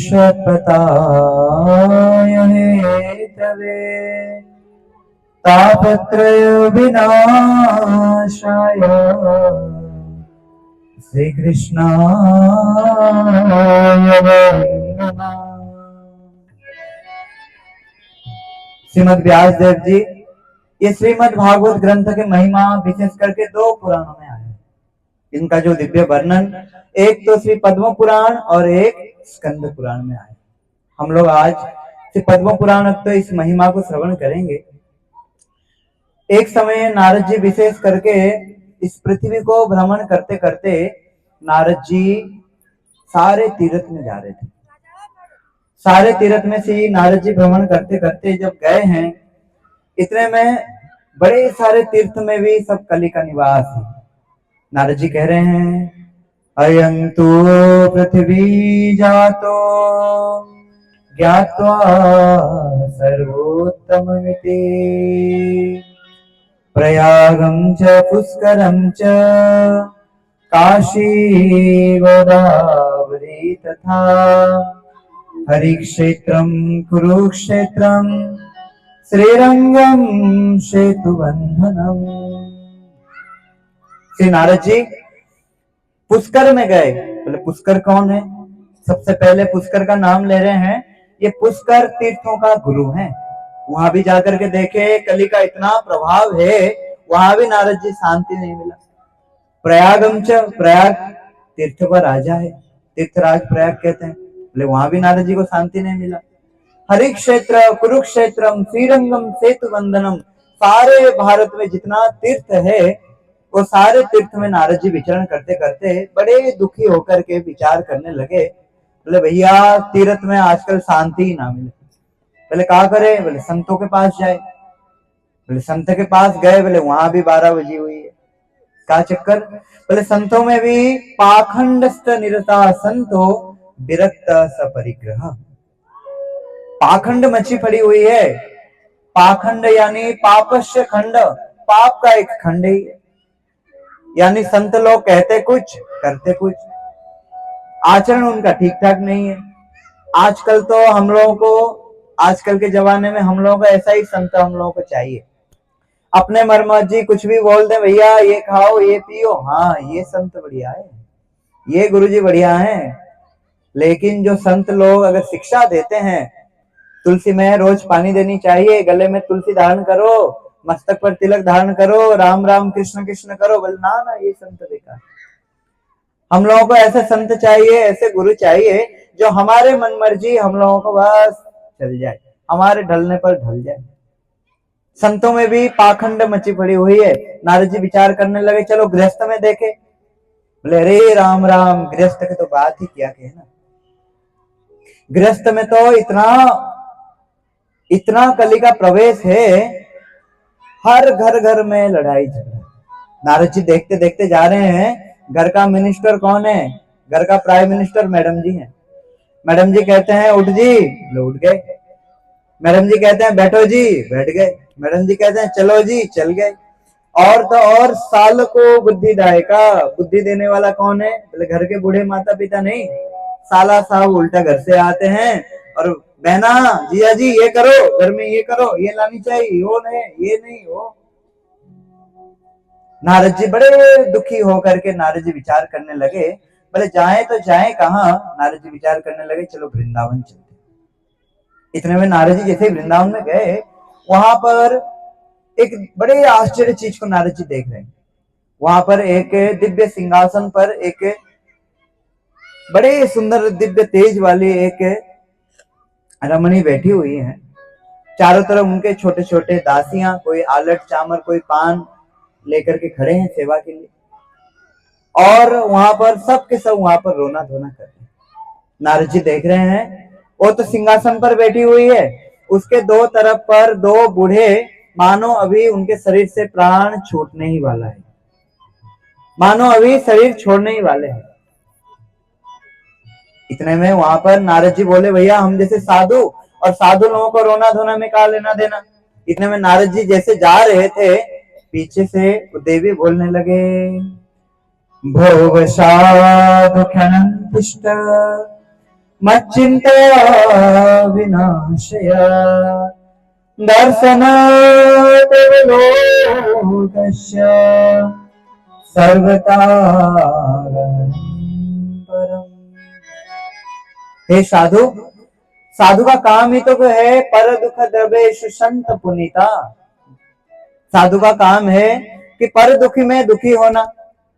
शपथाय Hathaway तापत्रय विनाशाय श्री कृष्णाय नमः। श्रीमद् व्यास देव जी ये श्रीमद् भागवत ग्रंथ के महिमा विशेष करके दो पुराणों में आए हैं। इनका जो दिव्य वर्णन एक तो श्री पद्म पुराण और एक स्कंद पुराण में आए। हम लोग आज श्री पद्म पुराण तो इस महिमा को श्रवण करेंगे। एक समय नारद जी विशेष करके इस पृथ्वी को भ्रमण करते करते नारद जी सारे तीर्थ में जा रहे थे। सारे तीर्थ में से नारद जी भ्रमण करते करते जब गए हैं, इतने में बड़े सारे तीर्थ में भी सब कली का निवास है। नारद जी कह रहे हैं अयं तु पृथ्वी जातो ज्ञात्वा सर्वोत्तममिति प्रयागं च पुष्करं च काशी गोदावरी तथा हरिक्षेत्रं कुरुक्षेत्रं श्रीरंगम सेतुबंधनम। श्री नारद जी पुष्कर में गए। बोले पुष्कर कौन है? सबसे पहले पुष्कर का नाम ले रहे हैं। ये पुष्कर तीर्थों का गुरु है। वहां भी जाकर के देखे, कली का इतना प्रभाव है, वहां भी नारद जी शांति नहीं मिला। प्रयागम च, प्रयाग तीर्थ का राजा है, तीर्थराज प्रयाग कहते हैं। बोले वहां भी नारद जी को शांति नहीं मिला। हरिक्षेत्र कुरुक्षेत्रम श्रीरंगम सेतुबंधनम, सारे भारत में जितना तीर्थ है वो सारे तीर्थ में नारद जी विचरण करते करते बड़े दुखी होकर के विचार करने लगे। बोले भैया तीर्थ में आजकल शांति ही ना मिले। बोले क्या करे? बोले संतों के पास जाए। बोले संत के पास गए। बोले वहां भी 12 बजी हुई है। क्या चक्कर? बोले संतों में भी पाखंडस्थ निरता संतो विरक्त सपरिग्रह, पाखंड मची पड़ी हुई है। पाखंड यानी पापस्य खंड, पाप का एक खंड ही है। यानी संत लोग कहते कुछ करते कुछ, आचरण उनका ठीक ठाक नहीं है। आजकल तो हम लोगों को, आजकल के जमाने में हम लोगों को ऐसा ही संत हम लोगों को चाहिए। अपने मर्मर्जी कुछ भी बोल दे, भैया ये खाओ ये पियो, हाँ ये संत बढ़िया है, ये गुरुजी बढ़िया है। लेकिन जो संत लोग अगर शिक्षा देते हैं, तुलसी में रोज पानी देनी चाहिए, गले में तुलसी धारण करो, मस्तक पर तिलक धारण करो, राम राम कृष्ण कृष्ण करो, बोले ना ना ये संत देखा। हम लोगों को ऐसे संत चाहिए, ऐसे गुरु चाहिए जो हमारे मन मर्जी हम लोगों को बस चल जाए, हमारे ढलने पर ढल जाए। संतों में भी पाखंड मची पड़ी हुई है। नारद जी विचार करने लगे, चलो गृहस्थ में देखे। बोले अरे राम राम, गृहस्थ की तो बात ही क्या कहना। गृहस्थ में तो इतना कली का प्रवेश है, हर घर घर में लड़ाई झगड़ा। नारद जी देखते देखते जा रहे हैं। घर का मिनिस्टर कौन है? घर का प्राइम मिनिस्टर मैडम जी हैं। मैडम जी कहते हैं उठ जी, उठ गए। मैडम जी कहते हैं बैठो जी, बैठ गए। मैडम जी कहते हैं चलो जी, चल गए। और तो और साल को बुद्धिदायका, बुद्धि देने वाला कौन है? बोले घर के बूढ़े माता पिता नहीं, साला साहब उल्टा घर से आते हैं और बहना जिया जी ये करो, घर में ये करो, ये लानी चाहिए, वो नहीं, ये नहीं वो। नारद जी बड़े दुखी होकर के नारद जी विचार करने लगे। बोले जाए तो जाए कहाँ? नारद जी विचार करने लगे चलो वृंदावन चलते। इतने में नारद जी जैसे वृंदावन में गए, वहां पर एक बड़े आश्चर्य चीज को नारद जी देख रहे हैं। वहां पर एक दिव्य सिंहासन पर एक बड़े सुंदर दिव्य तेज वाली एक रमणी बैठी हुई है। चारों तरफ उनके छोटे छोटे दासियां, कोई आलट चामर, कोई पान लेकर के खड़े हैं सेवा के लिए। और वहां पर सब के सब वहां पर रोना धोना कर रहे हैं। नारद जी देख रहे हैं, वो तो सिंहासन पर बैठी हुई है, उसके दो तरफ पर दो बूढ़े, मानो अभी उनके शरीर से प्राण छूटने ही वाला है, मानो अभी शरीर छोड़ने ही वाले हैं। इतने में वहां पर नारद जी बोले भैया हम जैसे साधु, और साधु लोगों को रोना धोना में क्या लेना देना। इतने में नारद जी जैसे जा रहे थे, पीछे से देवी बोलने लगे भोग साधु क्षणं तिष्ठ मच्चिन्तया विनाशय दर्शन लोकस्य सर्वकारं। हे साधु, साधु का काम ही तो है पर दुख द्रवेश संत पुनीता। साधु का काम है कि पर दुखी में दुखी होना।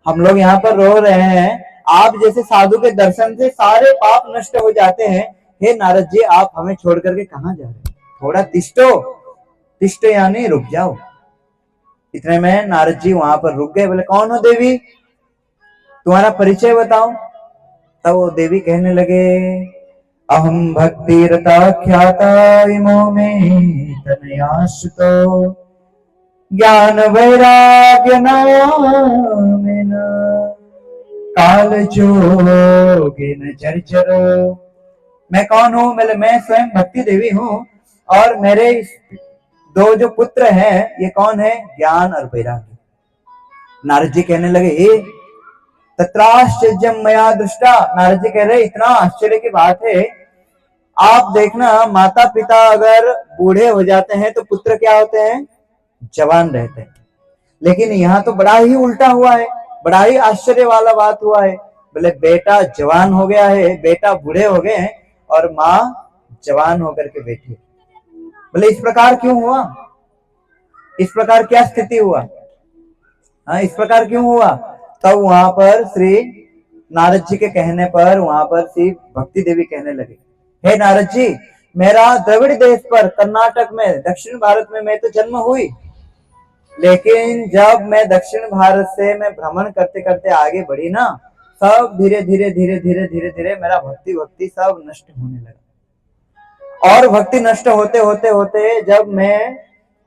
हम लोग यहाँ पर रो रहे हैं, आप जैसे साधु के दर्शन से सारे पाप नष्ट हो जाते हैं। हे नारद जी, आप हमें छोड़ करके कहाँ जा रहे हैं? थोड़ा तिष्ठो, तिष्ठो यानी रुक जाओ। इतने में नारद जी वहां पर रुक गए। बोले कौन हो देवी, तुम्हारा परिचय बताओ। तब वो देवी कहने लगे, अहम भक्ति रता ख्याता इमो में तनयाश्रितो ज्ञान वैराग्य नामेन काल जोगिन चरचरो। मैं कौन हूँ? मैं स्वयं भक्ति देवी हूँ और मेरे दो जो पुत्र हैं ये कौन है? ज्ञान और वैराग्य। नारद जी कहने लगे, हे तत्राश्चर्यम मया दृष्टा। नारद जी कह रहे इतना आश्चर्य की बात है, आप देखना माता पिता अगर बूढ़े हो जाते हैं तो पुत्र क्या होते हैं? जवान रहते हैं। लेकिन यहाँ तो बड़ा ही उल्टा हुआ है, बड़ा ही आश्चर्य वाला बात हुआ है। बोले बेटा जवान हो गया है, बेटा बूढ़े हो गए हैं और माँ जवान होकर के बैठी। बोले इस प्रकार क्यों हुआ? इस प्रकार क्या स्थिति हुआ? हाँ, इस प्रकार क्यों हुआ? तब वहां पर श्री नारद जी के कहने पर वहां पर श्री भक्ति देवी कहने लगे, हे नारद जी, मेरा द्रविड़ देश पर कर्नाटक में दक्षिण भारत में मैं तो जन्म हुई, लेकिन जब मैं दक्षिण भारत से मैं भ्रमण करते करते आगे बढ़ी ना, सब धीरे धीरे धीरे धीरे धीरे धीरे मेरा भक्ति भक्ति सब नष्ट होने लगा। और भक्ति नष्ट होते होते होते जब मैं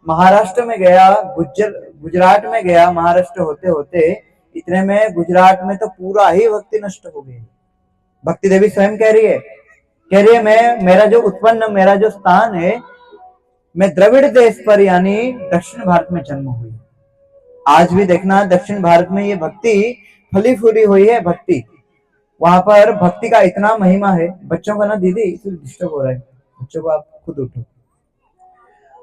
महाराष्ट्र में गया, गुजरात में गया, महाराष्ट्र होते होते इतने में गुजरात में तो पूरा ही भक्ति नष्ट हो गई। भक्ति देवी स्वयं कह रही है मेरा जो उत्पन्न, मेरा जो स्थान है, मैं द्रविड़ देश पर यानी दक्षिण भारत में जन्म हुई। आज भी देखना दक्षिण भारत में ये भक्ति फली फूली हुई है। भक्ति वहां पर भक्ति का इतना महिमा है। बच्चों को ना दीदी इसलिए डिस्टर्ब हो रहा है, बच्चों को आप खुद उठो।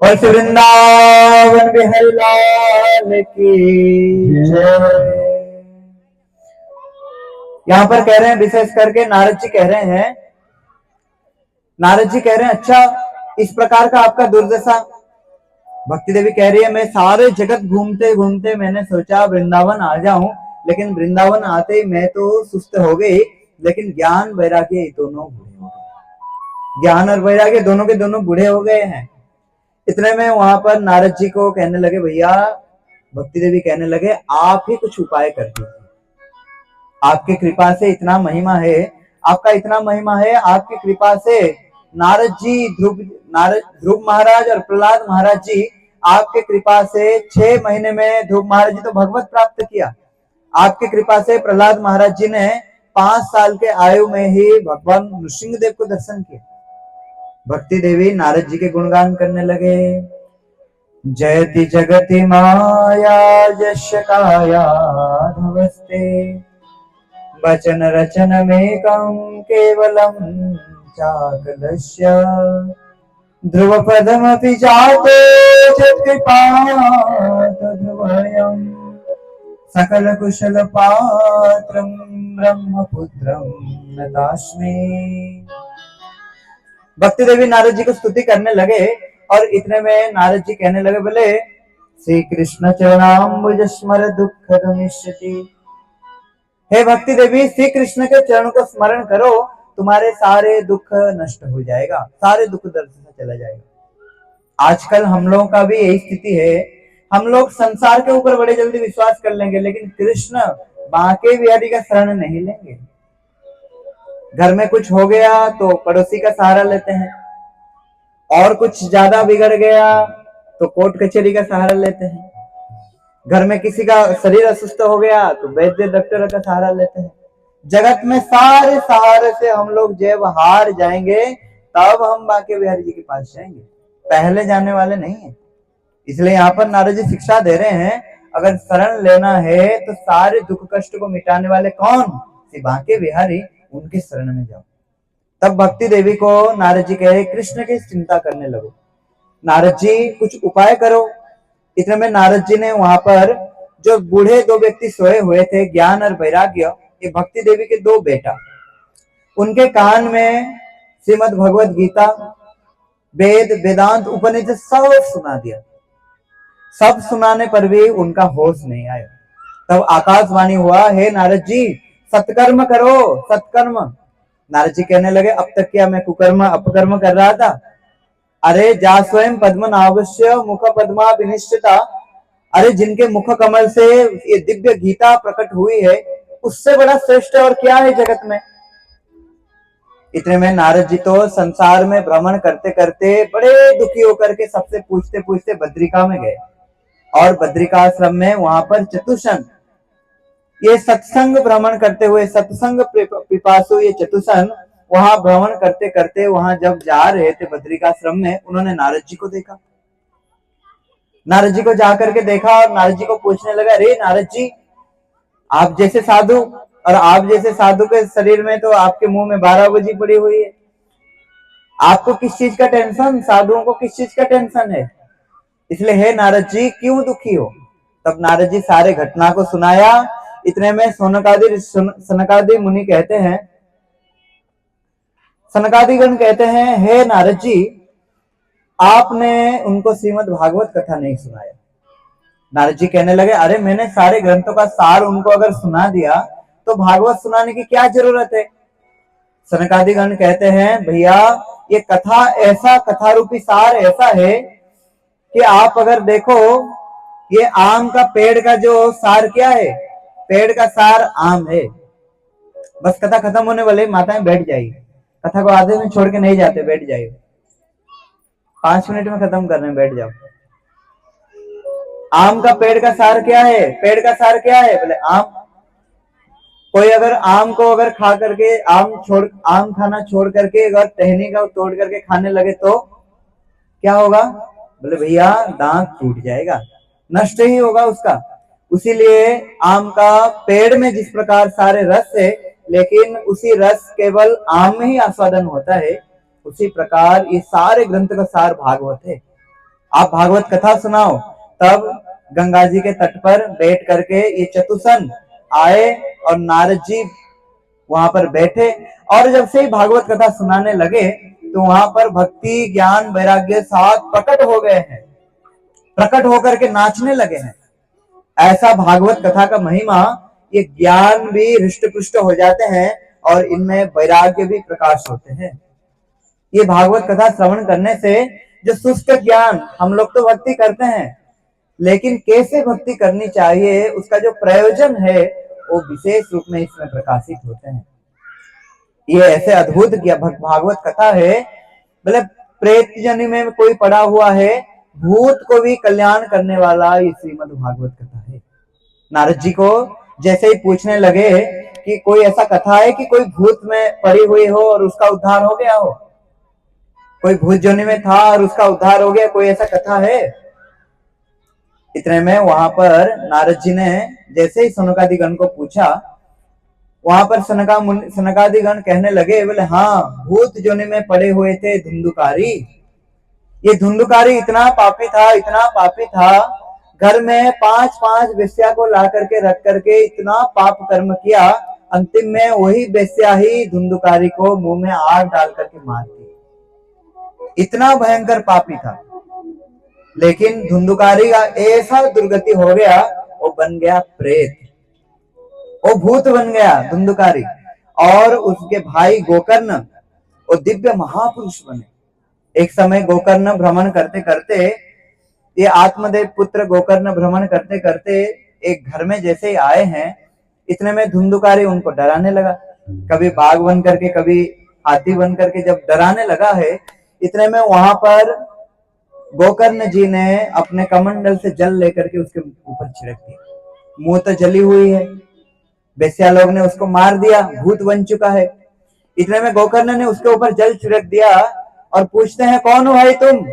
और वृंदावन बिहारी लाल की जय। यहाँ पर कह रहे हैं विशेष करके नारद जी कह रहे हैं, अच्छा इस प्रकार का आपका दुर्दशा। भक्ति देवी कह रही है मैं सारे जगत घूमते घूमते मैंने सोचा वृंदावन आ जाऊं, लेकिन वृंदावन आते ही मैं तो सुस्त हो गई। लेकिन ज्ञान वैराग्य दोनों बूढ़े हो गए, ज्ञान और वैराग्य दोनों के दोनों बूढ़े हो गए हैं। इतने में वहां पर नारद जी को कहने लगे, भैया भक्ति देवी कहने लगे आप ही कुछ उपाय कर दीजिए। आपकी कृपा से इतना महिमा है, आपका इतना महिमा है, आपकी कृपा से नारद जी, ध्रुव महाराज और प्रहलाद महाराज जी, आपके कृपा से 6 महीने में ध्रुव महाराज जी तो भगवत प्राप्त किया। आपकी कृपा से प्रहलाद महाराज जी ने 5 साल के आयु में ही भगवान नृसिंहदेव को दर्शन किया। भक्ति देवी नारद जी के गुणगान करने लगे, जयति जगति माया यस्य काया धवस्ते वचन रचन में कम केवलम चाकलस्य ध्रुव पदमपि जाते ध्रुवयम् सकल कुशल पात्रं ब्रह्मपुत्रं नतास्मि। भक्ति देवी नारद जी को स्तुति करने लगे और इतने में नारद जी कहने लगे, बोले श्री कृष्ण चरणाम्बुज स्मर दुख गमिष्यति। हे भक्ति देवी, श्री कृष्ण के चरण को स्मरण करो, तुम्हारे सारे दुख नष्ट हो जाएगा, सारे दुख दर्द से चला जाएगा। आजकल हम लोगों का भी यही स्थिति है, हम लोग संसार के ऊपर बड़े जल्दी विश्वास कर लेंगे, लेकिन कृष्ण बांके बिहारी का शरण नहीं लेंगे। घर में कुछ हो गया तो पड़ोसी का सहारा लेते हैं, और कुछ ज्यादा बिगड़ गया तो कोर्ट कचहरी का सहारा लेते हैं। घर में किसी का शरीर अस्वस्थ हो गया तो वैद्य डॉक्टर का सहारा लेते हैं। जगत में सारे सहारे से हम लोग जब हार जाएंगे तब हम बांके बिहारी जी के पास जाएंगे, पहले जाने वाले नहीं है। इसलिए यहाँ पर नारद जी शिक्षा दे रहे हैं, अगर शरण लेना है तो सारे दुख कष्ट को मिटाने वाले कौन? श्री बांके बिहारी, उनके शरण में जाओ। तब भक्ति देवी को नारद जी कहे कृष्ण की चिंता करने लगो, नारद जी कुछ उपाय करो। इतने में नारद जी ने वहां पर जो बूढ़े दो व्यक्ति सोए हुए थे, ज्ञान और वैराग्य, ये भक्ति देवी के दो बेटा, उनके कान में श्रीमद् भगवत गीता, वेद, वेदांत, उपनिषद सब सुना दिया। सब सुनाने पर भी उनका होश नहीं आया। तब आकाशवाणी हुआ, हे नारद जी सत्कर्म करो, सत्कर्म। नारद जी कहने लगे अब तक क्या मैं कुकर्म अपकर्म कर रहा था? अरे जा स्वयं पद्म नावश्य मुख पद्मा विनिष्ठता, अरे जिनके मुख कमल से ये दिव्य गीता प्रकट हुई है, उससे बड़ा श्रेष्ठ और क्या है जगत में। इतने में नारद जी तो संसार में भ्रमण करते करते बड़े दुखी होकर के सबसे पूछते पूछते बद्रिका में गए, और बद्रिकाश्रम में वहां पर चतुसन, ये सत्संग भ्रमण करते हुए, सत्संग पिपासु ये चतुसन वहां भ्रमण करते करते वहां जब जा रहे थे बद्रिकाश्रम में, उन्होंने नारद जी को देखा। नारद जी को जाकर के देखा और नारद जी को पूछने लगा, अरे नारद जी आप जैसे साधु, और आप जैसे साधु के शरीर में तो आपके मुंह में 12 बजी पड़ी हुई है, आपको किस चीज का टेंशन, साधुओं को किस चीज का टेंशन है? इसलिए हे नारद जी क्यों दुखी हो? तब नारद जी सारे घटना को सुनाया। इतने में सनकादि मुनि कहते हैं, सनकादिगण कहते हैं, हे नारद जी आपने उनको श्रीमद् भागवत कथा नहीं सुनाया। नारद जी कहने लगे, अरे मैंने सारे ग्रंथों का सार उनको अगर सुना दिया तो भागवत सुनाने की क्या जरूरत है? सनकादिगण कहते हैं, भैया ये कथा ऐसा, कथा रूपी सार ऐसा है कि आप अगर देखो, ये आम का पेड़ का जो सार क्या है, पेड़ का सार आम है। बस कथा खत्म होने वाले, माताएं बैठ जाइए, कथा को आधे में छोड़ के नहीं जाते, बैठ जाइए, 5 मिनट में खत्म कर रहे हैं, बैठ जाओ। आम का पेड़ का सार क्या है? पेड़ का सार क्या है? बोले आम। कोई अगर आम को अगर खा करके, आम खाना छोड़ करके अगर टहनी का तोड़ करके खाने लगे तो क्या होगा? बोले भैया दांत टूट जाएगा, नष्ट ही होगा उसका। उसीलिए आम का पेड़ में जिस प्रकार सारे रस है, लेकिन उसी रस केवल आम में ही आस्वादन होता है, उसी प्रकार ये सारे ग्रंथ का सार भागवत है। आप भागवत कथा सुनाओ। तब गंगा जी के तट पर बैठ करके ये चतुसन आए और नारद जी वहां पर बैठे, और जब से ही भागवत कथा सुनाने लगे तो वहां पर भक्ति, ज्ञान, वैराग्य साथ प्रकट हो गए हैं, प्रकट होकर के नाचने लगे हैं। ऐसा भागवत कथा का महिमा, ये ज्ञान भी हृष्ट पुष्ट हो जाते हैं और इनमें वैराग्य भी प्रकाश होते हैं। ये भागवत कथा श्रवण करने से जो सुस्त ज्ञान, हम लोग तो भक्ति करते हैं, लेकिन कैसे भक्ति करनी चाहिए उसका जो प्रयोजन है वो विशेष रूप में इसमें प्रकाशित होते हैं। ये ऐसे अद्भुत भागवत कथा है, मतलब प्रेत जन्म में कोई पड़ा हुआ है, भूत को भी कल्याण करने वाला ये श्रीमद् भागवत कथा है। नारद जी को जैसे ही पूछने लगे कि कोई ऐसा कथा है कि कोई भूत में पड़ी हुई हो और उसका उद्धार हो गया हो, कोई भूत जोनि में था और उसका उद्धार हो गया, कोई ऐसा कथा है? इतने में वहां पर नारद जी ने जैसे ही सनकादिगण को पूछा, वहां पर सनकादिगण कहने लगे, बोले हाँ भूत जोनि में पड़े हुए थे धुंधुकारी। ये धुंधुकारी इतना पापी था, इतना पापी था, घर में 5-5 वेश्या को ला करके रख करके इतना पाप कर्म किया, अंतिम में वही वेश्या ही धुंधुकारी को मुंह में आग डाल करके मार दी। इतना भयंकर पापी था, लेकिन धुंधुकारी का ऐसा दुर्गति हो गया, वो बन गया प्रेत, वो भूत बन गया धुंधुकारी। और उसके भाई गोकर्ण वो दिव्य महापुरुष बने। एक समय गोकर्ण भ्रमण करते करते, ये आत्मदेव पुत्र गोकर्ण भ्रमण करते करते एक घर में जैसे ही आए हैं, इतने में धुंधुकारी उनको डराने लगा, कभी बाघ बन करके कभी हाथी बन करके जब डराने लगा है, इतने में वहां पर गोकर्ण जी ने अपने कमंडल से जल लेकर के उसके ऊपर छिड़क दिया। मुंह तो जली हुई है, बेस्या लोग ने उसको मार दिया, भूत बन चुका है। इतने में गोकर्ण ने उसके ऊपर जल छिड़क दिया और पूछते हैं, कौन हो भाई तुम?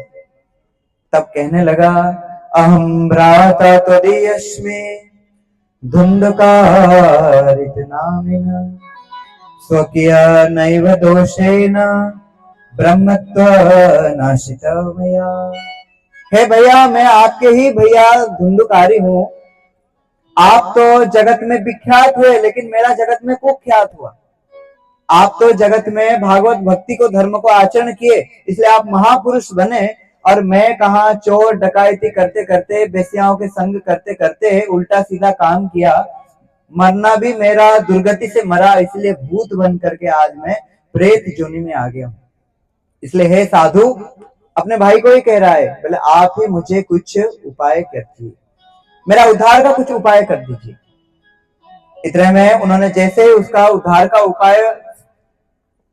तब कहने लगा, अहम भ्राता त्वदीयस्मि धुंधुकारित नामिना स्वकीय नैव दोषेण ब्रह्मत्व नाशित भैया। हे भैया, मैं आपके ही भैया धुंधुकारी हूँ। आप तो जगत में विख्यात हुए, लेकिन मेरा जगत में कुख्यात हुआ। आप तो जगत में भागवत भक्ति को, धर्म को आचरण किए, इसलिए आप महापुरुष बने। और मैं कहा चोर डकायती करते करते, बेस्याओं के संग करते करते उल्टा सीधा काम किया। मरना भी मेरा दुर्गति से मरा, इसलिए भूत बन करके आज मैं प्रेत जोनि में आ गया हूं। इसलिए हे साधु, अपने भाई को ही कह रहा है, बोले आप ही मुझे कुछ उपाय कर दीजिए, मेरा उद्धार का कुछ उपाय कर दीजिए। इतने में उन्होंने जैसे ही उसका उद्धार का उपाय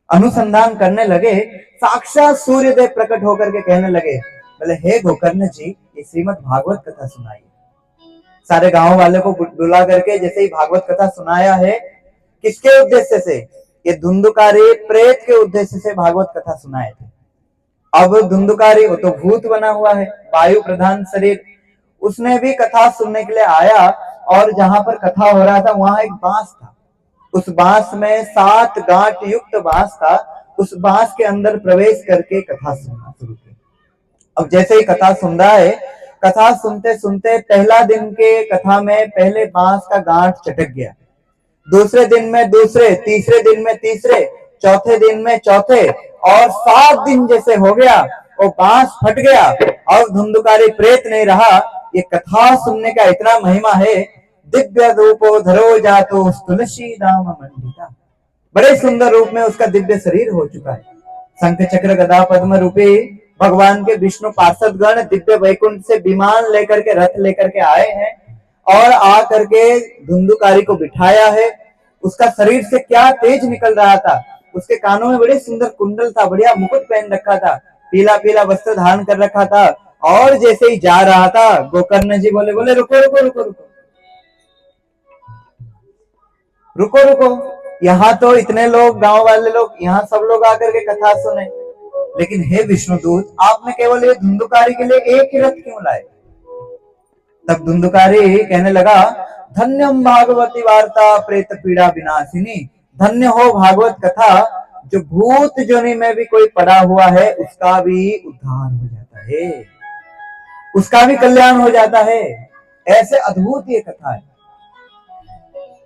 अनुसंधान करने लगे, साक्षात सूर्यदेव प्रकट होकर के कहने लगे, बोले हे गोकर्ण जी, ये श्रीमद् भागवत कथा सुनाइए। सारे गांव वाले को बुला करके जैसे ही भागवत कथा सुनाया है, किसके उद्देश्य से? ये धुंधुकारी प्रेत के उद्देश्य से भागवत कथा सुनाए थे। अब धुंधुकारी वो तो भूत बना हुआ है, वायु प्रधान शरीर, उसने भी कथा सुनने के लिए आया। और जहां पर कथा हो रहा था वहां एक बांस था। उस बांस में 7 गांठ युक्त बांस था। उस बांस के अंदर प्रवेश करके कथा सुनना शुरू किया। अब जैसे ही कथा सुन रहा है, कथा सुनते सुनते पहला दिन के कथा में पहले बांस का गांठ चटक गया, दूसरे दिन में दूसरे, तीसरे दिन में तीसरे, चौथे दिन में चौथे, और 7 दिन जैसे हो गया, वो बांस फट गया और धुंधुकारी प्रेत नहीं रहा। ये कथा सुनने का इतना महिमा है। दिव्य रूपो धरो जातो तुलसी दाम मंडिता, बड़े सुंदर रूप में उसका दिव्य शरीर हो चुका है। शंख चक्र गदा पद्म रूपी भगवान के विष्णु पार्षद गण दिव्य वैकुंठ से विमान लेकर के, रथ लेकर के आए हैं और आ करके धुंधुकारी को बिठाया है। उसका शरीर से क्या तेज निकल रहा था। उसके कानों में बड़े सुंदर कुंडल था, बढ़िया मुकुट पहन रखा था, पीला पीला वस्त्र धारण कर रखा था। और जैसे ही जा रहा था, गोकर्ण जी बोले रुको रुको रुको रुको रुको रुको, यहाँ तो इतने लोग, गांव वाले लोग, यहाँ सब लोग आकर के कथा सुने, लेकिन हे विष्णुदूत, आपने केवल ये धुंधुकारी के लिए एक ही रथ क्यों लाए? तब धुंधुकारी कहने लगा, धन्यम भागवती वार्ता प्रेत पीड़ा विनाशिनी, धन्य हो भागवत कथा, जो भूत जोनि में भी कोई पड़ा हुआ है उसका भी उद्धार हो जाता है, उसका भी कल्याण हो जाता है। ऐसे अद्भुत ये कथा है।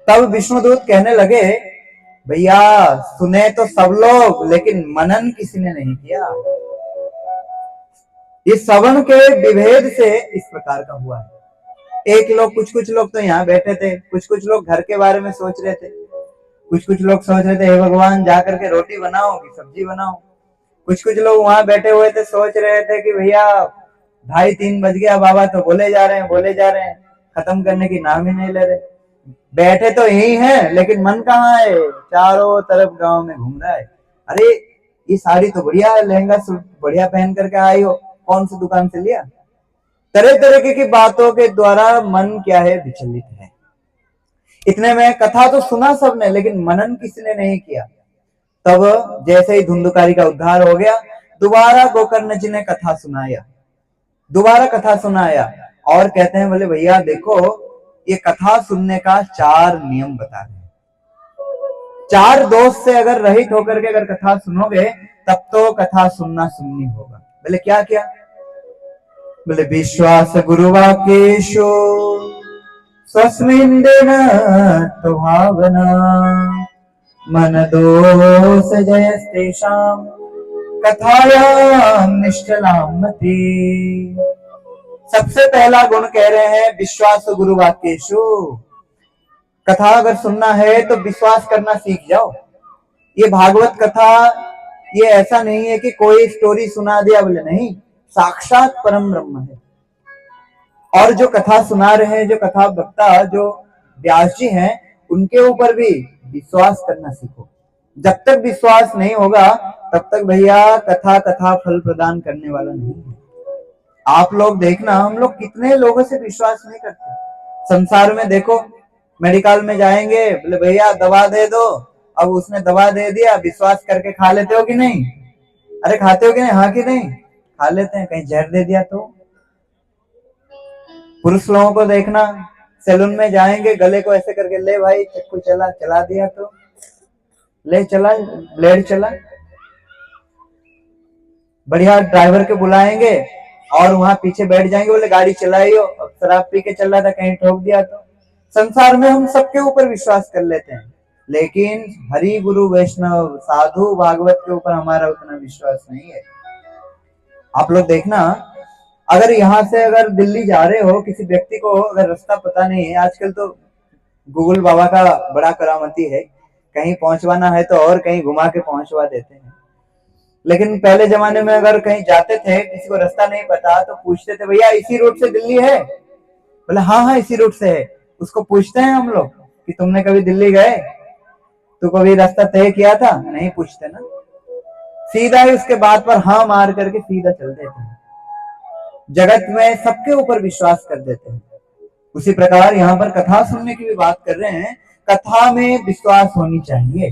तब विष्णुदूत कहने लगे, भैया सुने तो सब लोग, लेकिन मनन किसी ने नहीं किया। इस श्रवण के विभेद से इस प्रकार का हुआ है। एक लोग, कुछ लोग तो यहाँ बैठे थे, कुछ लोग घर के बारे में सोच रहे थे, कुछ लोग सोच रहे थे हे भगवान जाकर के रोटी बनाओ कि सब्जी बनाओ। कुछ लोग वहां बैठे हुए थे, सोच रहे थे कि भैया 2:30-3 बज गया, बाबा तो बोले जा रहे हैं, खत्म करने की नाम ही नहीं ले रहे। बैठे तो यही हैं, लेकिन मन कहाँ है? चारों तरफ गांव में घूम रहा है। अरे ये साड़ी तो बढ़िया है, लहंगा सूट बढ़िया पहन करके आई हो, कौन सी दुकान से लिया? तरह तरह की बातों के द्वारा मन क्या है? विचलित है। इतने में कथा तो सुना सबने, लेकिन मनन किसी ने नहीं किया। तब जैसे ही धुंधुकारी का उद्धार हो गया, दोबारा गोकर्ण जी ने कथा सुनाया, दोबारा कथा सुनाया और कहते हैं, बोले भैया देखो, ये कथा सुनने का 4 नियम बता रहे हैं। 4 दोष से अगर रहित होकर के अगर कथा सुनोगे, तब तो कथा सुननी होगा। बोले क्या क्या? बोले विश्वास गुरुवाक्येषु स्वस्मिन् देन तो भावना मन दोष जयस्तेषां कथायां निश्चलां मति। सबसे पहला गुण कह रहे हैं विश्वास गुरु वाक्येषु। कथा अगर सुनना है तो विश्वास करना सीख जाओ। ये भागवत कथा ये ऐसा नहीं है कि कोई स्टोरी सुना दिया, बोले नहीं, साक्षात परम ब्रह्म है। और जो कथा सुना रहे हैं, जो कथा वक्ता जो व्यास जी हैं, उनके ऊपर भी विश्वास करना सीखो। जब तक विश्वास नहीं होगा तब तक भैया कथा फल प्रदान करने वाला नहीं है। आप लोग देखना, हम लोग कितने लोगों से विश्वास नहीं करते। संसार में देखो, मेडिकल में जाएंगे, बोले भैया दवा दे दो, अब उसने दवा दे दिया, विश्वास करके खा लेते हो कि नहीं? अरे खाते हो कि नहीं? हाँ कि नहीं? खा लेते हैं। कहीं जहर दे दिया तो? पुरुष लोगों को देखना, सैलून में जाएंगे, गले को ऐसे करके ले भाई चक्कू चला दिया तो? ले चला, लेट चला, बढ़िया ड्राइवर के बुलाएंगे और वहां पीछे बैठ जाएंगे, बोले गाड़ी चलाइयो। अब शराब पी के चल रहा था, कहीं ठोक दिया तो। संसार में हम सबके ऊपर विश्वास कर लेते हैं, लेकिन हरि गुरु वैष्णव साधु भागवत के ऊपर हमारा उतना विश्वास नहीं है। आप लोग देखना, अगर यहाँ से अगर दिल्ली जा रहे हो, किसी व्यक्ति को अगर रास्ता पता नहीं है, आजकल तो गूगल बाबा का बड़ा करामती है, कहीं पहुंचवाना है तो और कहीं घुमा के पहुंचवा देते हैं। लेकिन पहले जमाने में अगर कहीं जाते थे, किसी को रास्ता नहीं पता तो पूछते थे, भैया इसी रूट से दिल्ली है? बोले हाँ हाँ इसी रूट से है। उसको पूछते हैं हम लोग कि तुमने कभी दिल्ली गए, तू कभी रास्ता तय किया था? नहीं पूछते ना, सीधा ही उसके बाद पर हाँ मार करके सीधा चल देते हैं। जगत में सबके ऊपर विश्वास कर देते हैं। उसी प्रकार यहाँ पर कथा सुनने की भी बात कर रहे हैं, कथा में विश्वास होनी चाहिए।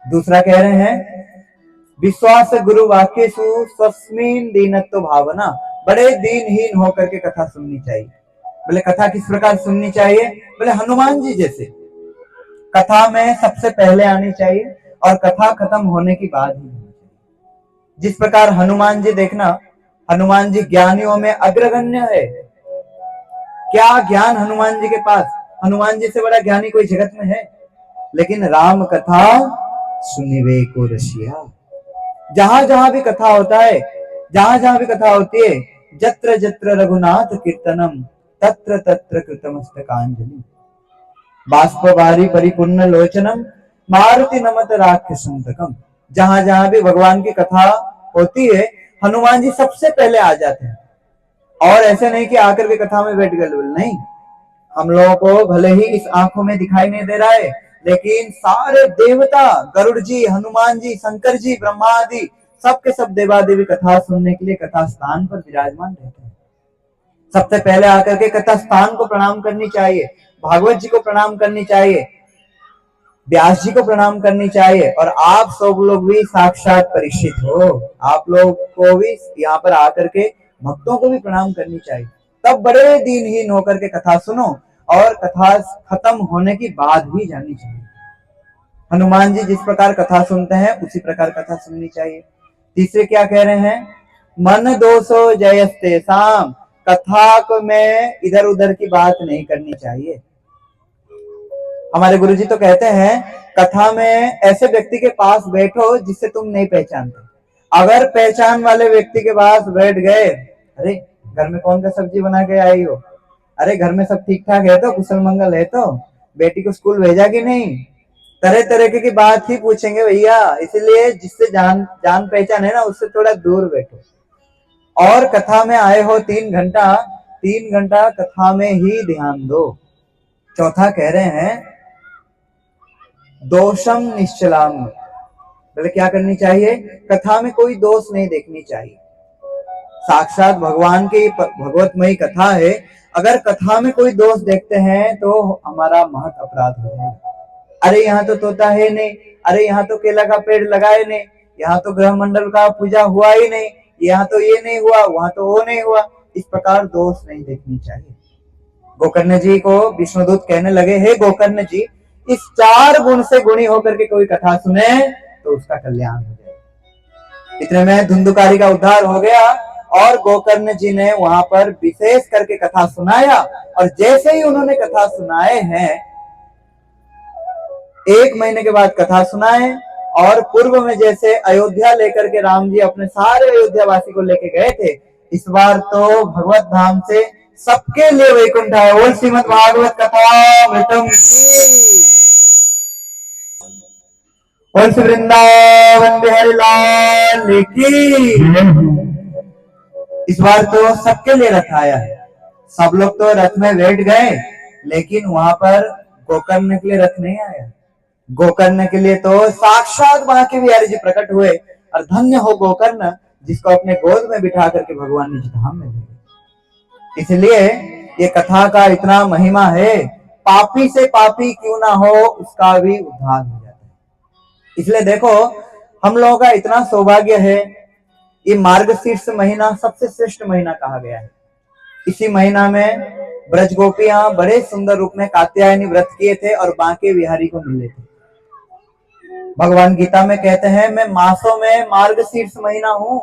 दूसरा कह रहे हैं, विश्वास गुरु वाक्येषु स्वस्मिन् दीनत्व भावना, बड़े दीनहीन होकर के कथा सुननी चाहिए। बोले कथा किस प्रकार सुननी चाहिए? बोले हनुमान जी जैसे कथा में सबसे पहले आनी चाहिए और कथा खत्म होने की बाद ही। जिस प्रकार हनुमान जी, देखना हनुमान जी ज्ञानियों में अग्रगण्य है। क्या ज्ञान हनुमान जी के पास, हनुमान जी से बड़ा ज्ञानी कोई जगत में है? लेकिन राम कथा सुनिवे को रसिया, जहां जहां भी कथा होता है, जहां जहां भी कथा होती है, जत्र जत्र रघुनाथ कीर्तनम तत्र तत्र कृतमस्तकांजलि, बाष्पवारी परिपूर्ण लोचनम मारुति नमत राक्षसंतकम। जहां जहां भी भगवान की कथा होती है, हनुमान जी सबसे पहले आ जाते हैं। और ऐसे नहीं कि आकर के कथा में बैठ गए, नहीं, हम लोगों को भले ही इस आंखों में दिखाई नहीं दे रहा है, लेकिन सारे देवता, गरुड़ जी, हनुमान जी, शंकर जी, ब्रह्मा आदि सबके सब देवादेवी कथा सुनने के लिए कथा स्थान पर विराजमान रहते हैं। सबसे पहले आकर के कथा स्थान को प्रणाम करनी चाहिए, भागवत जी को प्रणाम करनी चाहिए, व्यास जी को प्रणाम करनी चाहिए। और आप सब लोग भी साक्षात परीक्षित हो, आप लोग को भी यहाँ पर आकर के भक्तों को भी प्रणाम करनी चाहिए। तब बड़े दीनहीन होकर के कथा सुनो और कथा खत्म होने की बात भी जानी चाहिए। हनुमान जी जिस प्रकार कथा सुनते हैं उसी प्रकार कथा सुननी चाहिए। तीसरे क्या कह रहे हैं, मन दोषो जयस्ते साम, कथा को में इधर उधर की बात नहीं करनी चाहिए। हमारे गुरुजी तो कहते हैं, कथा में ऐसे व्यक्ति के पास बैठो जिससे तुम नहीं पहचानते। अगर पहचान वाले व्यक्ति के पास बैठ गए, अरे घर में कौन सा सब्जी बना के आई हो, अरे घर में सब ठीक ठाक है तो, कुशल मंगल है तो, बेटी को स्कूल भेजा कि नहीं, तरह तरह की बात ही पूछेंगे भैया। इसलिए जिससे जान पहचान है ना, उससे थोड़ा दूर बैठो। और कथा में आए हो 3 घंटा कथा में ही ध्यान दो। चौथा कह रहे हैं, दोषम निश्चलाम, बोले क्या करनी चाहिए? कथा में कोई दोष नहीं देखनी चाहिए। साक्षात भगवान की भगवतमयी कथा है, अगर कथा में कोई दोष देखते हैं तो हमारा महत अपराध हो जाएगा। अरे यहाँ तो तोता है नहीं, अरे यहाँ तो केला का पेड़ लगाए नहीं, यहाँ तो ग्रह मंडल का पूजा हुआ ही नहीं, यहाँ तो ये नहीं हुआ, वहां तो वो नहीं हुआ। इस प्रकार दोष नहीं देखनी चाहिए। गोकर्ण जी को विष्णुदूत कहने लगे, हे गोकर्ण जी, इस 4 गुण से गुणी होकर के कोई कथा सुने तो उसका कल्याण हो जाए। इतने में धुंधुकारी का उद्धार हो गया और गोकर्ण जी ने वहां पर विशेष करके कथा सुनाया। और जैसे ही उन्होंने कथा सुनाए हैं, 1 महीने के बाद कथा सुनाए, और पूर्व में जैसे अयोध्या लेकर के राम जी अपने सारे अयोध्या वासी को लेके गए थे, इस बार तो भगवत धाम से सबके लिए वैकुंठ है। बोल श्रीमद् भागवत कथा मृतम की, बोल श्री वृंदावन बिहारी लाल की। इस बार तो सबके लिए रथ आया है। सब लोग तो रथ में बैठ गए, लेकिन वहां पर गोकर्ण के लिए रथ नहीं आया। गोकर्ण के लिए तो साक्षात वहां के बिहारी जी प्रकट हुए। और धन्य हो गोकर्ण जिसको अपने गोद में बिठा करके भगवान निज धाम में ले गए। इसलिए ये कथा का इतना महिमा है, पापी से पापी क्यों ना हो उसका भी उद्धार हो जाता है। इसलिए देखो, हम लोगों का इतना सौभाग्य है, ये मार्गशीर्ष महीना सबसे श्रेष्ठ महीना कहा गया है। इसी महीना में ब्रज गोपियां बड़े सुंदर रूप में कात्यायनी व्रत किए थे और बांके बिहारी को मिले थे। भगवान गीता में कहते हैं मैं मासों में मार्गशीर्ष महीना हूं।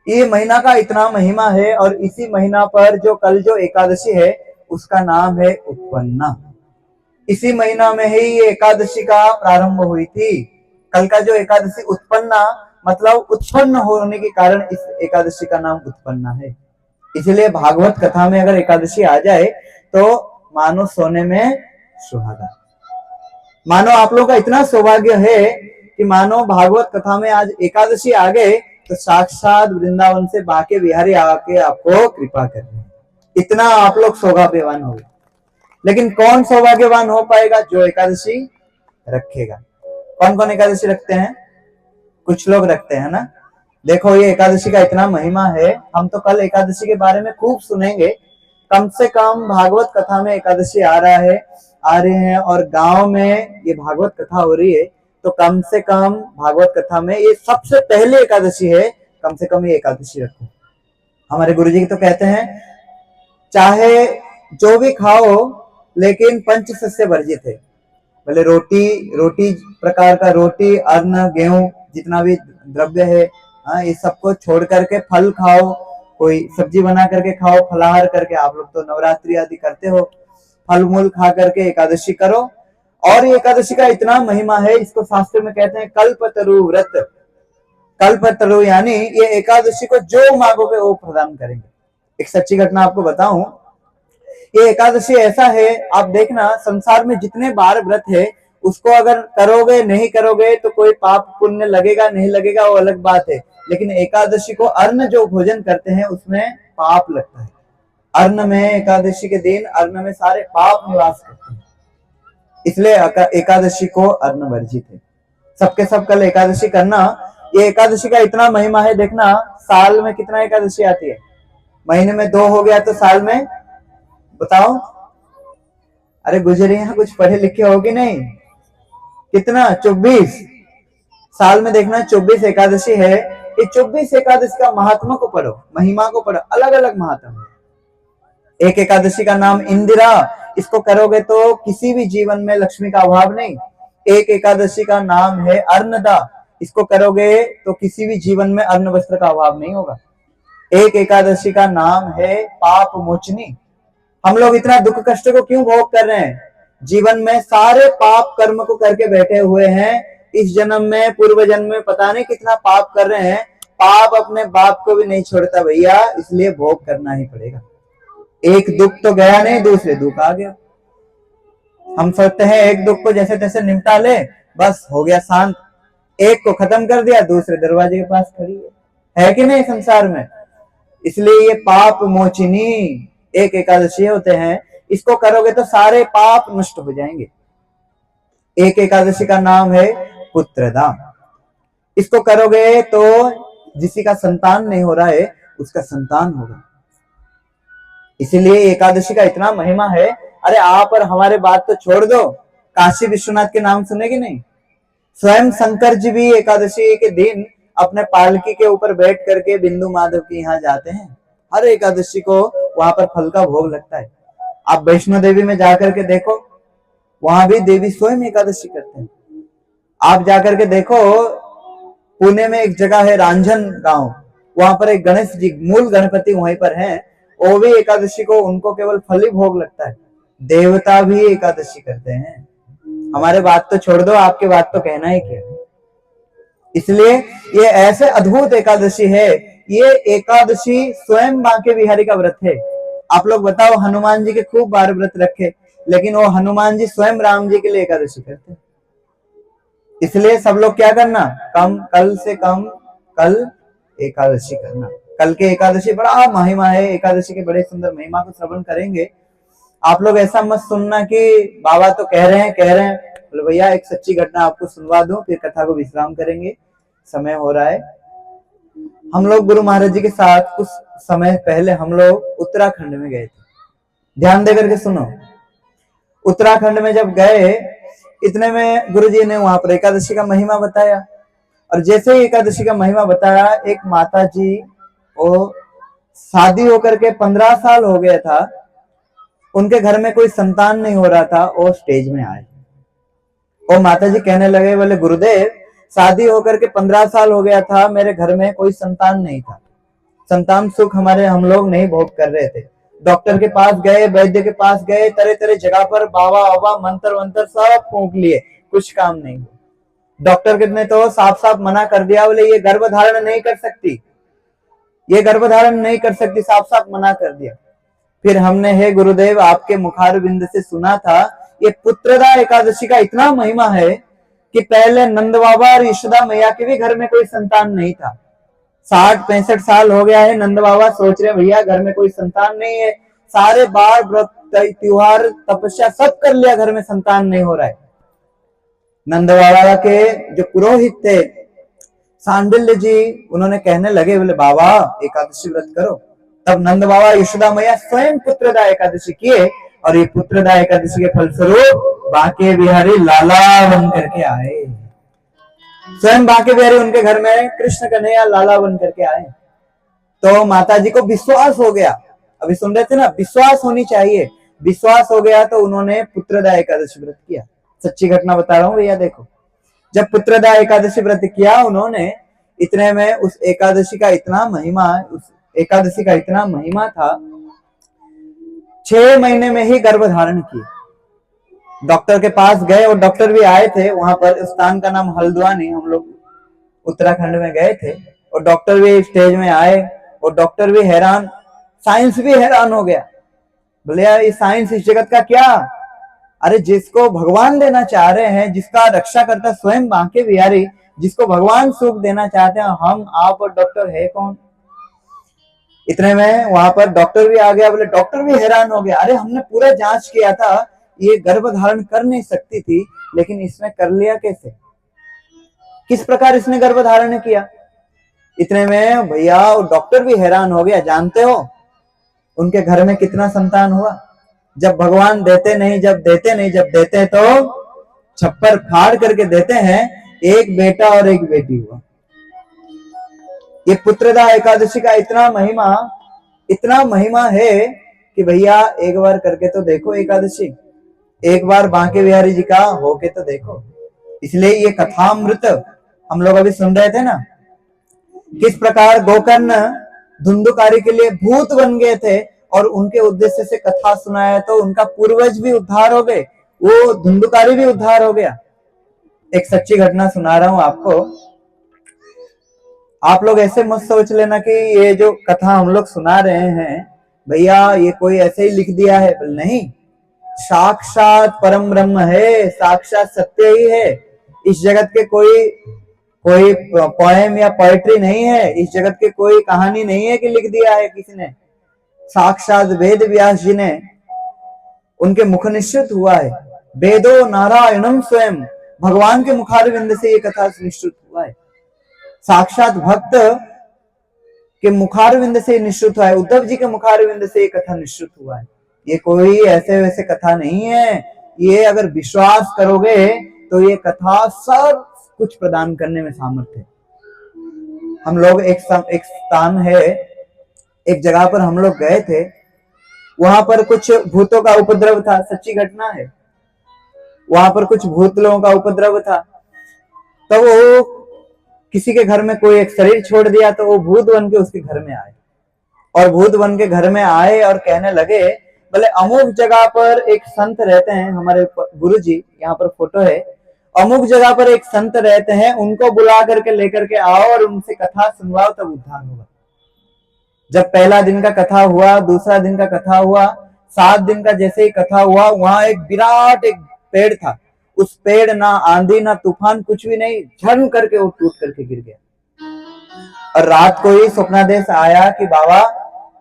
ये महीना का इतना महिमा है, और इसी महीना पर जो कल जो एकादशी है उसका नाम है उत्पन्ना। इसी महीना में ही ये एकादशी का प्रारंभ हुई थी। कल का जो एकादशी उत्पन्ना मतलब उत्पन्न होने के कारण इस एकादशी का नाम उत्पन्ना है। इसलिए भागवत कथा में अगर एकादशी आ जाए तो मानो सोने में सुहागा। मानो आप लोग का इतना सौभाग्य है कि मानो भागवत कथा में आज एकादशी आ गए तो साक्षात वृंदावन से बाके बिहारी आके आपको कृपा कर रहे हैं। इतना आप लोग सौभाग्यवान हो गए। लेकिन कौन सौभाग्यवान हो पाएगा? जो एकादशी रखेगा। कौन कौन एकादशी रखते हैं? कुछ लोग रखते हैं ना। देखो ये एकादशी का इतना महिमा है, हम तो कल एकादशी के बारे में खूब सुनेंगे। कम से कम भागवत कथा में एकादशी आ रहे हैं और गांव में ये भागवत कथा हो रही है, तो कम से कम भागवत कथा में ये सबसे पहले एकादशी है, कम से कम ये एकादशी रखो। हमारे गुरुजी तो कहते हैं चाहे जो भी खाओ लेकिन पंच सस्य वर्जित है। बोले रोटी प्रकार का रोटी, अन्न, गेहूं, जितना भी द्रव्य है, ये सबको छोड़ करके फल खाओ, कोई सब्जी बना करके खाओ, फलाहार करके। आप लोग तो नवरात्रि आदि करते हो, फल मूल खा करके एकादशी करो। और ये एकादशी का इतना महिमा है, इसको शास्त्र में कहते हैं कल्पतरु व्रत। कल्पतरु यानी ये एकादशी को जो मांगोगे वो प्रदान करेंगे। एक सच्ची घटना आपको बताऊं, ये एकादशी ऐसा है, आप देखना संसार में जितने बार व्रत है उसको अगर करोगे नहीं करोगे तो कोई पाप पुण्य लगेगा नहीं लगेगा वो अलग बात है, लेकिन एकादशी को अन्न जो भोजन करते हैं उसमें पाप लगता है। अन्न में एकादशी के दिन अन्न में सारे पाप निवास करते हैं, इसलिए एकादशी को अन्न वर्जित है। सबके सब कल एकादशी करना। ये एकादशी का इतना महिमा है, देखना साल में कितना एकादशी आती है? महीने में 2 हो गया तो साल में बताओ। अरे गुजरे यहाँ कुछ पढ़े लिखे हो कि नहीं? कितना? 24। साल में देखना 24 एकादशी है। ये 24 एकादशी का महात्मा को पढ़ो, महिमा को पढ़ो, अलग अलग महात्मा है। एक एकादशी का नाम इंदिरा, इसको करोगे तो किसी भी जीवन में लक्ष्मी का अभाव नहीं। एक एकादशी का नाम है अर्णदा, इसको करोगे तो किसी भी जीवन में अन्न वस्त्र का अभाव नहीं होगा। एक एकादशी का नाम है पाप मोचनी। हम लोग इतना दुख कष्ट को क्यों भोग कर रहे हैं? जीवन में सारे पाप कर्म को करके बैठे हुए हैं। इस जन्म में पूर्व जन्म में पता नहीं कितना पाप कर रहे हैं। पाप अपने बाप को भी नहीं छोड़ता भैया, इसलिए भोग करना ही पड़ेगा। एक दुख तो गया नहीं, दूसरे दुख आ गया। हम सोचते हैं एक दुख को जैसे तैसे निपटा ले, बस हो गया शांत। एक को खत्म कर दिया, दूसरे दरवाजे के पास खड़ी है कि नहीं संसार में? इसलिए ये पाप मोचिनी एक एकादशी होते हैं, इसको करोगे तो सारे पाप नष्ट हो जाएंगे। एक एकादशी का नाम है पुत्रदा, इसको करोगे तो जिसी का संतान नहीं हो रहा है उसका संतान होगा। इसीलिए एकादशी का इतना महिमा है। अरे आप और हमारे बात तो छोड़ दो, काशी विश्वनाथ के नाम सुने कि नहीं? स्वयं शंकर जी भी एकादशी के दिन अपने पालकी के ऊपर बैठ करके बिंदु माधव के यहाँ जाते हैं। हर एकादशी को वहां पर फल का भोग लगता है। आप वैष्णो देवी में जाकर के देखो, वहां भी देवी स्वयं एकादशी करते हैं। आप जाकर के देखो, पुणे में एक जगह है रांझन गांव, वहां पर एक गणेश जी मूल गणपति वहीं पर हैं। वो भी एकादशी को उनको केवल फल ही भोग लगता है। देवता भी एकादशी करते हैं। हमारे बात तो छोड़ दो, आपके बात तो कहना ही क्या। इसलिए ये ऐसे अद्भुत एकादशी है। ये एकादशी स्वयं बांके बिहारी का व्रत है। आप लोग बताओ, हनुमान जी के खूब बार व्रत रखे, लेकिन वो हनुमान जी स्वयं राम जी के लिए एकादशी करते। इसलिए सब लोग क्या करना, कल से कम कल एकादशी करना। कल के एकादशी बड़ा महिमा है। एकादशी के बड़े सुंदर महिमा को श्रवण करेंगे। आप लोग ऐसा मत सुनना कि बाबा तो कह रहे हैं। बोले भैया एक सच्ची घटना आपको सुनवा दूं, फिर कथा को विश्राम करेंगे, समय हो रहा है। हम लोग गुरु महाराज जी के साथ कुछ समय पहले हम लोग उत्तराखंड में गए थे। ध्यान देकर के सुनो। उत्तराखंड में जब गए, इतने में गुरुजी ने वहां पर एकादशी का महिमा बताया। और जैसे ही एकादशी का महिमा बताया, एक माता जी, वो शादी होकर के 15 साल हो गया था, उनके घर में कोई संतान नहीं हो रहा था, वो स्टेज में आए और माताजी कहने लगे, बोले गुरुदेव शादी होकर के 15 साल हो गया था, मेरे घर में कोई संतान नहीं था, संतान सुख हम लोग नहीं भोग कर रहे थे। डॉक्टर के पास गए, वैद्य के पास गए, तरह तरह जगह पर बाबा बाबा मंत्र वंत्र सब फूंक लिए, कुछ काम नहीं हुआ। डॉक्टर ने तो साफ साफ मना कर दिया, बोले ये गर्भ धारण नहीं कर सकती, ये गर्भ धारण नहीं कर सकती, साफ साफ मना कर दिया। फिर हमने हे गुरुदेव आपके मुखार बिंद से सुना था ये पुत्रदा एकादशी का इतना महिमा है कि पहले नंद बाबा और यशोदा मैया के भी घर में कोई संतान नहीं था। 60-65 साल हो गया है, नंद बाबा सोच रहे भैया घर में कोई संतान नहीं है, सारे बार व्रत त्योहार तपस्या सब कर लिया, घर में संतान नहीं हो रहा है। नंद बाबा के जो पुरोहित थे सांडिल्य जी, उन्होंने कहने लगे, बोले बाबा एकादशी व्रत करो। तब नंद बाबा यशोदा मैया स्वयं पुत्रदा एकादशी किए और ये पुत्रदा एकादशी के फलस्वरूप बांके बिहारी लाला बन करके आए। स्वयं बांके बिहारी उनके घर में कृष्ण कन्हैया लाला बन करके आए। तो माता जी को विश्वास हो गया, अभी सुन रहे थे ना, विश्वास होनी चाहिए, विश्वास हो गया तो उन्होंने पुत्रदा एकादशी व्रत किया। सच्ची घटना बता रहा हूं भैया, देखो जब पुत्रदा एकादशी व्रत किया उन्होंने, इतने में उस एकादशी का इतना महिमा था, 6 महीने में ही गर्भ धारण किए। डॉक्टर के पास गए और डॉक्टर भी आए थे वहां पर, स्थान का नाम हल्द्वानी, हम लोग उत्तराखंड में गए थे, और डॉक्टर भी स्टेज में आए और डॉक्टर भी हैरान, साइंस भी हैरान हो गया। बोले यार ये साइंस इस जगत का क्या, अरे जिसको भगवान देना चाह रहे हैं, जिसका रक्षा करता स्वयं बांके बिहारी, जिसको भगवान सुख देना चाहते हैं, हम आप और डॉक्टर है कौन। इतने में वहां पर डॉक्टर भी आ गया। बोले डॉक्टर भी हैरान हो गया, अरे हमने पूरा जांच किया था, ये गर्भ धारण कर नहीं सकती थी, लेकिन इसने कर लिया कैसे, किस प्रकार इसने गर्भ धारण किया। इतने में भैया डॉक्टर भी हैरान हो गया। जानते हो उनके घर में कितना संतान हुआ, जब भगवान देते नहीं, जब देते तो छप्पर फाड़ करके देते हैं, एक बेटा और एक बेटी हुआ। ये पुत्रदा एकादशी का इतना महिमा है कि भैया एक बार करके तो देखो एकादशी, एक बार बांके बिहारी जी का होके तो देखो। इसलिए ये कथामृत हम लोग अभी सुन रहे थे ना, किस प्रकार गोकर्ण धुंधुकारी के लिए भूत बन गए थे और उनके उद्देश्य से कथा सुनाया तो उनका पूर्वज भी उद्धार हो गए, वो धुंधुकारी भी उद्धार हो गया। एक सच्ची घटना सुना रहा हूं आपको, आप लोग ऐसे मत सोच लेना कि ये जो कथा हम लोग सुना रहे हैं भैया ये कोई ऐसे ही लिख दिया है, नहीं, साक्षात परम ब्रह्म है, साक्षात सत्य ही है। इस जगत के कोई पोएम या पोएट्री नहीं है, इस जगत के कोई कहानी नहीं है कि लिख दिया है किसी ने, साक्षात वेद व्यास जी ने, उनके मुख निश्चित हुआ है। वेदो नारायणम स्वयं, भगवान के मुखारविंद से ये कथा निश्चित हुआ है, साक्षात भक्त के मुखारविंद से निश्चित हुआ है, उद्धव जी के मुखारविंद से ये कथा निश्चित हुआ है। ये कोई ऐसे वैसे कथा नहीं है, ये अगर विश्वास करोगे तो ये कथा सब कुछ प्रदान करने में सामर्थ्य है। हम लोग एक स्थान है, एक जगह पर हम लोग गए थे, वहां पर कुछ भूतों का उपद्रव था, सच्ची घटना है। वहां पर कुछ भूत लोगों का उपद्रव था, तो वो किसी के घर में कोई एक शरीर छोड़ दिया, तो वो भूत बन के उसके घर में आए, और भूत बन के घर में आए और कहने लगे, बोले अमुक जगह पर एक संत रहते हैं, हमारे गुरुजी, यहाँ पर फोटो है, अमुक जगह पर एक संत रहते हैं, उनको बुला करके लेकर के आओ और उनसे कथा सुनवाओ, तब उद्धार होगा। जब पहला दिन का कथा हुआ, दूसरा दिन का कथा हुआ, 7 दिन का जैसे ही कथा हुआ, वहां एक विराट एक पेड़ था, उस पेड़ ना आंधी ना तूफान कुछ भी नहीं, झन करके वो टूट करके गिर गया। और रात को ही स्वप्नादेश आया कि बाबा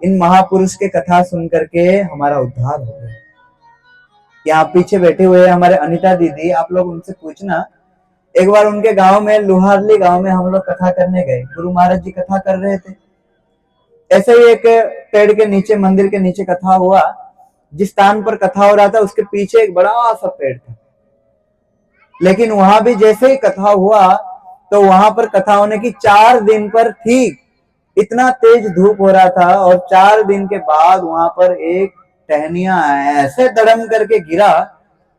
इन महापुरुष के कथा सुन करके हमारा उद्धार हो गया। यहाँ पीछे बैठे हुए हमारे अनिता दीदी, आप लोग उनसे पूछना, एक बार उनके गांव में, लुहारली गांव में हम लोग कथा करने गए, गुरु महाराज जी कथा कर रहे थे, ऐसे ही एक पेड़ के नीचे, मंदिर के नीचे कथा हुआ। जिस स्थान पर कथा हो रहा था उसके पीछे एक बड़ा सा पेड़ था, लेकिन वहां भी जैसे ही कथा हुआ तो वहां पर कथा होने की 4 दिन पर ठीक इतना तेज धूप हो रहा था, और 4 दिन के बाद वहां पर एक टहनिया ऐसे धड़म करके गिरा,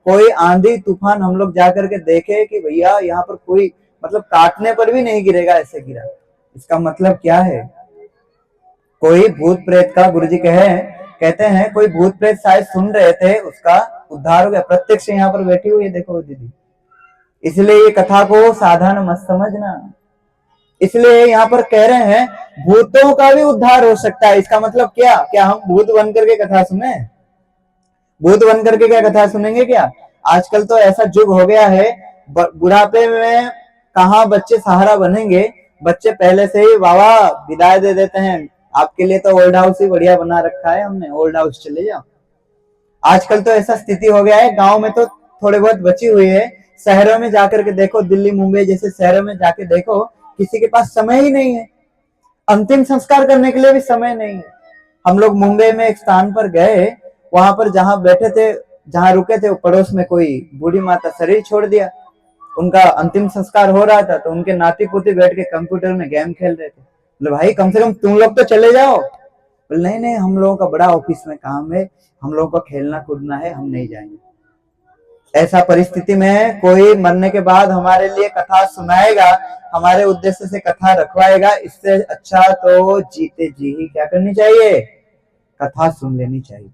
कोई आंधी तूफान हम लोग जाकर के देखे कि भैया यहाँ पर कोई मतलब काटने पर भी नहीं गिरेगा, ऐसे गिरा। इसका मतलब क्या है? कोई भूत प्रेत का, गुरुजी कहते हैं कोई भूत प्रेत शायद सुन रहे थे, उसका उद्धार हो गया। प्रत्यक्ष यहाँ पर बैठी हुई है, देखो दीदी। इसलिए ये कथा को साधारण मत समझना। इसलिए यहाँ पर कह रहे हैं भूतों का भी उद्धार हो सकता है। इसका मतलब क्या हम भूत बन करके कथा सुने? भूत बन करके क्या कथा सुनेंगे क्या? आजकल तो ऐसा युग हो गया है, बुढ़ापे में कहाँ बच्चे सहारा बनेंगे। बच्चे पहले से ही बाबा विदाई दे देते हैं, आपके लिए तो ओल्ड हाउस ही बढ़िया बना रखा है हमने, ओल्ड हाउस चले जाओ। आजकल तो ऐसा स्थिति हो गया है, गांव में तो थोड़े बहुत बची हुई है, शहरों में जाकर के देखो, दिल्ली मुंबई जैसे शहरों में जाके देखो, किसी के पास समय ही नहीं है। अंतिम संस्कार करने के लिए भी समय नहीं है। हम लोग मुंबई में एक स्थान पर गए, वहां पर जहां बैठे थे, जहां रुके थे, पड़ोस में कोई बूढ़ी माता शरीर छोड़ दिया। उनका अंतिम संस्कार हो रहा था, तो उनके नाती पोती बैठ के कंप्यूटर में गेम खेल रहे थे। बोले भाई कम से कम तुम लोग तो चले जाओ। बोले नहीं नहीं, हम लोगों का बड़ा ऑफिस में काम है, हम लोगों को खेलना कूदना है, हम नहीं जाएंगे। ऐसा परिस्थिति में कोई मरने के बाद हमारे लिए कथा सुनाएगा, हमारे उद्देश्य से कथा रखवाएगा, इससे अच्छा तो जीते जी ही क्या करनी चाहिए? कथा सुन लेनी चाहिए।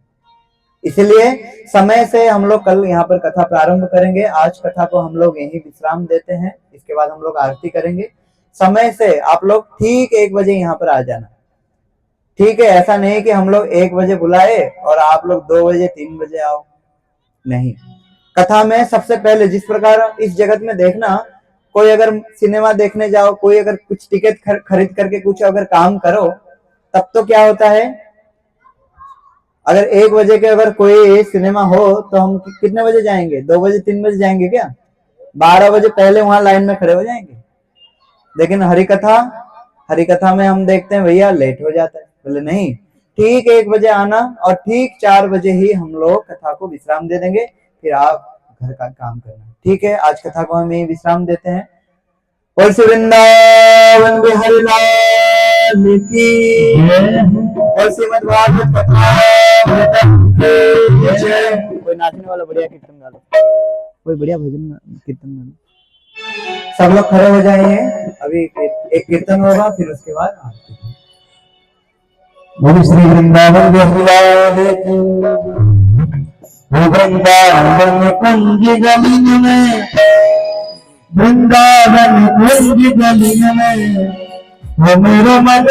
इसलिए समय से हम लोग कल यहाँ पर कथा प्रारंभ करेंगे। आज कथा को हम लोग यहीं विश्राम देते हैं, इसके बाद हम लोग आरती करेंगे। समय से आप लोग ठीक 1 बजे यहाँ पर आ जाना, ठीक है? ऐसा नहीं कि हम लोग 1 बजे बुलाए और आप लोग 2 बजे 3 बजे आओ, नहीं। कथा में सबसे पहले जिस प्रकार इस जगत में देखना, कोई अगर सिनेमा देखने जाओ, कोई अगर कुछ टिकट खरीद करके कुछ अगर काम करो, तब तो क्या होता है, अगर 1 बजे के अगर कोई सिनेमा हो तो हम कितने बजे जाएंगे? 2 बजे 3 बजे जाएंगे क्या? 12 बजे पहले वहां लाइन में खड़े हो जाएंगे। लेकिन हरिकथा में हम देखते हैं भैया लेट हो जाता है। बोले नहीं, ठीक 1 बजे आना और ठीक 4 बजे ही हम लोग कथा को विश्राम दे देंगे, फिर आप घर का काम करना, ठीक है? आज कथा को हम यही विश्राम देते हैं। और वृंदावन बिहारी लाल की और श्रीमद् भागवत कथा। कोई नाचने वाला बढ़िया कीर्तन गा लो, कोई बढ़िया भजन कीर्तन गा लो। सब लोग खड़े हो जाइए, अभी एक कीर्तन होगा, फिर उसके बाद आरती। बोलो श्री वृंदावन बिहारी वृंदावन कुंज गली में, वृंदावन कुंज गली में वो मेरा मन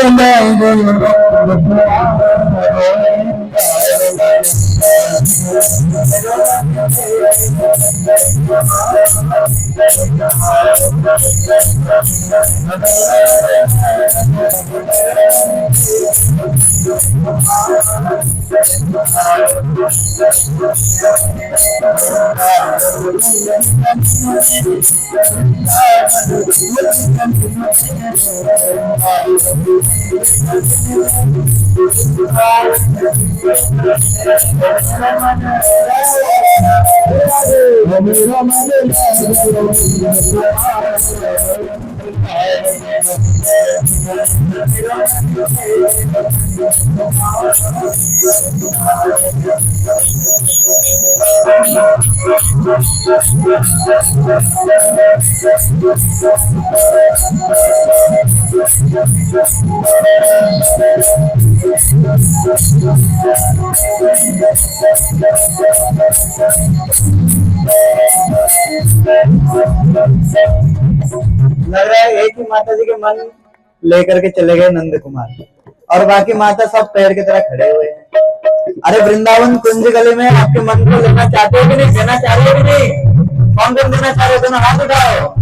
लग रहा है एक ही माता जी के मन लेकर के चले गए नंद कुमार, और बाकी माता सब पेड़ की तरह खड़े हुए हैं। अरे वृंदावन कुंज गली में आपके मन को लेना चाहते हो कि नहीं? देना चाह रहे हो कि नहीं? कौन कौन देना चाह रहे हो? दोनों हाथ उठाओ।